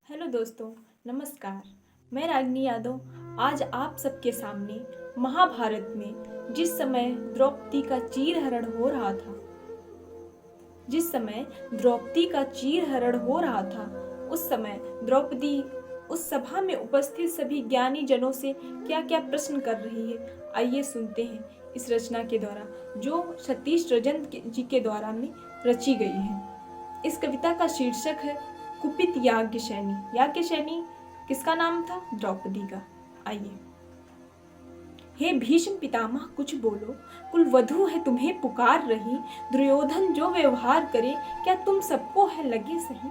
Hello दोस्तों, नमस्कार। मैं रागिनी यादव आज आप सबके सामने महाभारत में जिस समय द्रौपदी का चीरहरण हो रहा था उस समय द्रौपदी उस सभा में उपस्थित सभी ज्ञानी जनों से क्या क्या प्रश्न कर रही है। आइए सुनते हैं इस रचना के द्वारा जो सतीश रजन जी के द्वारा में रची गई है। इस कविता का शीर्षक है कुपित याज्ञसेनी। याज्ञसेनी किसका नाम था? द्रौपदी का। आइए। हे भीष्म पितामह कुछ बोलो, कुलवधू है तुम्हें पुकार रही। दुर्योधन जो व्यवहार करे क्या तुम सबको है लगे सही।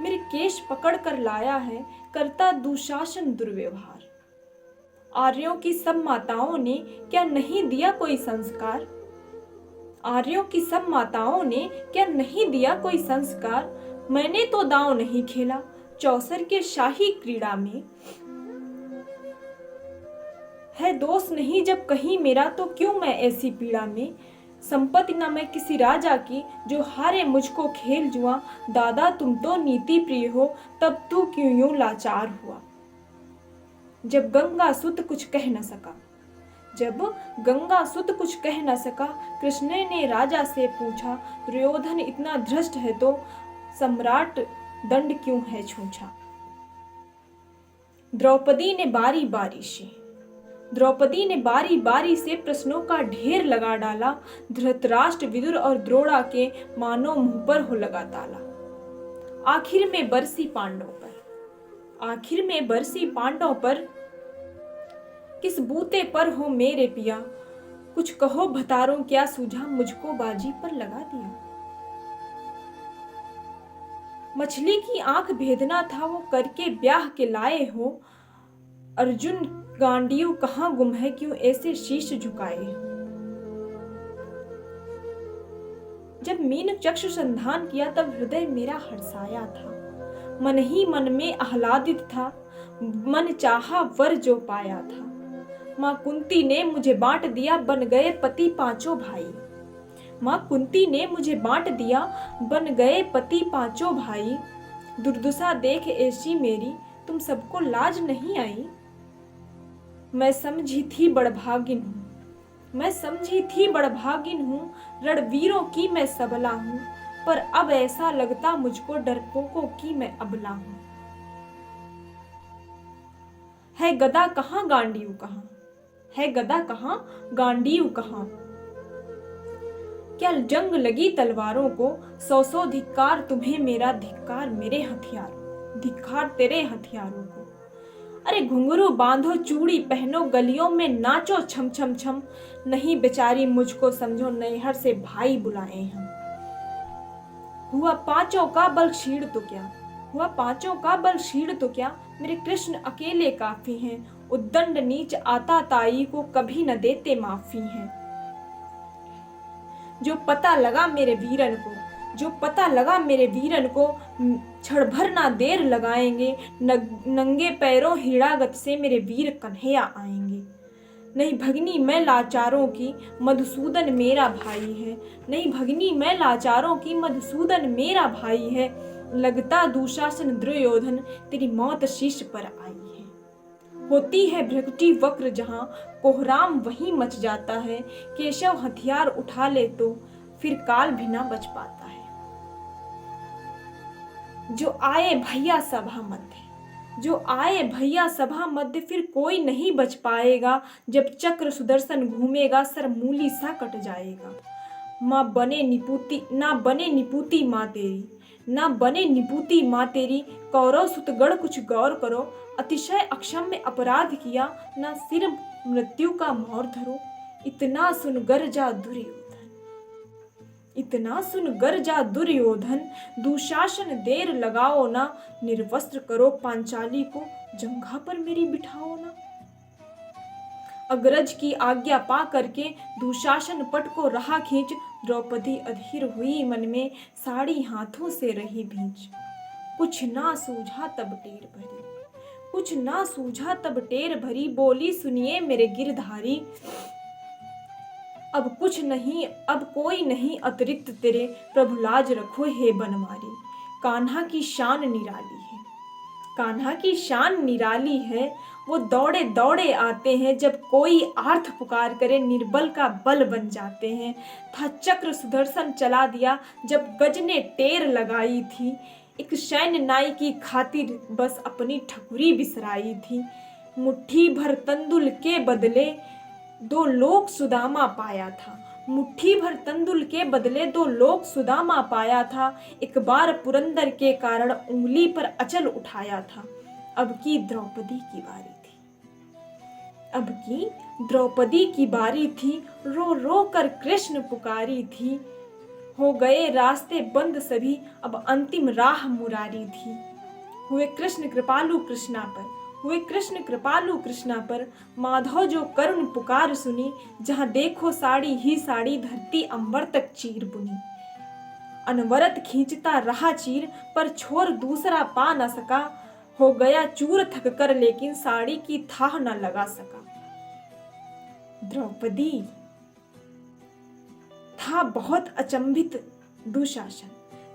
मेरे केश पकड़ कर लाया है करता दुशासन दुर्व्यवहार। आर्यों की सब माताओं ने क्या नहीं दिया कोई संस्कार। आर्यों की सब माताओं ने क्या नहीं दिया कोई संस्कार। मैंने तो दांव नहीं खेला चौसर के शाही क्रीड़ा में। है दोष नहीं जब कहीं मेरा तो क्यों मैं ऐसी पीड़ा में। संपत्ति न मैं किसी राजा की जो हारे मुझको खेल जुआ। दादा तुम तो नीति प्रिय हो तब तू क्यों यूं लाचार हुआ। जब गंगा सुत कुछ कह न सका कृष्ण ने राजा से पूछा। दुर्योधन इतना धृष्ट है तो सम्राट दंड क्यों है छूछा। द्रौपदी ने बारी बारी से प्रश्नों का ढेर लगा डाला। धृतराष्ट्र विदुर और द्रोणा के मानो मुंह पर हो लगा ताला। आखिर में बरसी पांडवों पर किस बूते पर हो मेरे पिया। कुछ कहो भतारों क्या सूझा मुझको बाजी पर लगा दिया। मछली की आंख भेदना था वो करके ब्याह के लाए हो। अर्जुन गांडीव कहाँ गुम है क्यों ऐसे शीश झुकाए। जब मीन चक्षु संधान किया तब हृदय मेरा हर्षाया था। मन ही मन में आह्लादित था मन चाहा वर जो पाया था। माँ कुंती ने मुझे बांट दिया बन गए पति पांचों भाई। दुर्दशा देख ऐसी मेरी तुम सबको लाज नहीं आई। मैं समझी थी बड़भागिन हूँ रणवीरों की मैं सबला हूँ। पर अब ऐसा लगता मुझको डरपोकों की मैं अबला हूँ। है गदा कहाँ गांडीव कहाँ। क्या जंग लगी तलवारों को सौ धिक्कार तुम्हें मेरा धिक्कार तेरे हथियारों को। अरे घुंघरू बांधो चूड़ी पहनो गलियों में नाचो छम छम छम। नहीं बेचारी मुझको समझो नैहर से भाई बुलाए हम। हुआ पांचों का बल क्षीण तो क्या मेरे कृष्ण अकेले काफी हैं। उद्दंड नीच आता ताई को कभी न देते माफी हैं। जो पता लगा मेरे वीरन को क्षण भर ना देर लगाएंगे। नंगे पैरों हिड़ागत से मेरे वीर कन्हैया आएंगे। नहीं भगनी मैं लाचारों की मधुसूदन मेरा भाई है। लगता दुशासन दुर्योधन तेरी मौत शीश पर आई है। होती है भ्रकुटी वक्र जहां कोहराम वहीं मच जाता है। केशव हथियार उठा ले तो फिर काल भी ना बच पाता है। जो आए भैया सभा मध्य फिर कोई नहीं बच पाएगा। जब चक्र सुदर्शन घूमेगा सर मूली सा कट जाएगा। ना बने निपुती माँ तेरी कौरव सुतगढ़ कुछ गौर करो। अतिशय अक्षम्य अपराध किया ना सिर मृत्यु का मोर धरो। इतना सुन गर्जा दुर्योधन दुशासन देर लगाओ ना। निर्वस्त्र करो पांचाली को जंघा पर मेरी बिठाओ ना। अग्रज की आज्ञा पा करके दुशासन पट को रहा खींच। द्रौपदी अधीर हुई मन में साड़ी हाथों से रही भींच। कुछ ना सूझा तब टेर भरी बोली सुनिए मेरे गिरधारी। अब कोई नहीं अतिरिक्त तेरे प्रभु लाज रखो हे बनमारी। कान्हा की शान निराली है, कान्हा की शान निराली है। वो दौड़े दौड़े आते हैं, जब कोई आर्थ पुकार करे निर्बल का बल बन जाते हैं। था चक्र सुदर्शन चला दिया, जब गज ने टेर लगाई थी। एक सैन्य नाई की खातिर बस अपनी ठकुरी बिसराई थी। मुट्ठी भर तंदुल के बदले 2 लोक सुदामा पाया था, मुट्ठी भर तंदुल के बदले 2 लोक सुदामा पाया था। एक बार पुरंदर के कारण उंगली पर अचल उठाया था। अब की द्रौपदी की बारी थी, अब की द्रौपदी की बारी थी। रो रो कर कृष्ण पुकारी थी। हो गए रास्ते बंद सभी, अब अंतिम राह मुरारी थी। हुए कृष्ण कृपालु कृष्णा पर, हुए कृष्ण कृपालु कृष्णा पर। माधव जो करुण पुकार सुनी, जहाँ देखो साड़ी ही साड़ी, धरती अंबर तक चीर बुनी। अनवरत खींचता रहा चीर, पर छोर दूसरा पा न सका। हो गया चूर थक कर, लेकिन साड़ी की थाह न लगा सका। द्रौपदी था बहुत अचंभित दुशासन,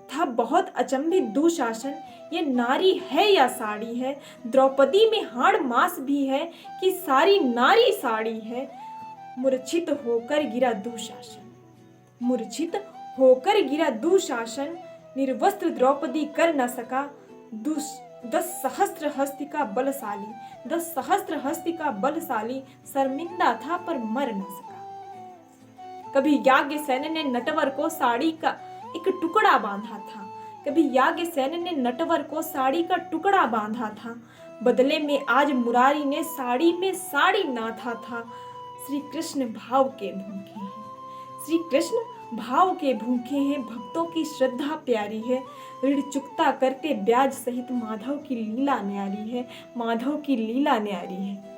था बहुत अचंभित दुशासन। ये नारी है या साड़ी है? द्रौपदी में हाड़ मास भी है कि सारी नारी साड़ी है। मूर्छित होकर गिरा दुशासन, मूर्छित होकर गिरा दुशासन। निर्वस्त्र द्रौपदी कर न सका। 10 सहस्त्र हस्तिका बलशाली, 10 सहस्त्र हस्तिका बलशाली। शर्मिंदा था पर मर न सका। कभी याज्ञसेन ने नटवर को साड़ी का एक टुकड़ा बांधा था, कभी याज्ञसेन ने नटवर को साड़ी का टुकड़ा बांधा था। बदले में आज मुरारी ने साड़ी में साड़ी नाथा था। श्री कृष्ण भाव के भूखे हैं, श्री कृष्ण भाव के भूखे हैं। भक्तों की श्रद्धा प्यारी है, ऋण चुकता करते ब्याज सहित। माधव की लीला न्यारी है, माधव की लीला न्यारी है।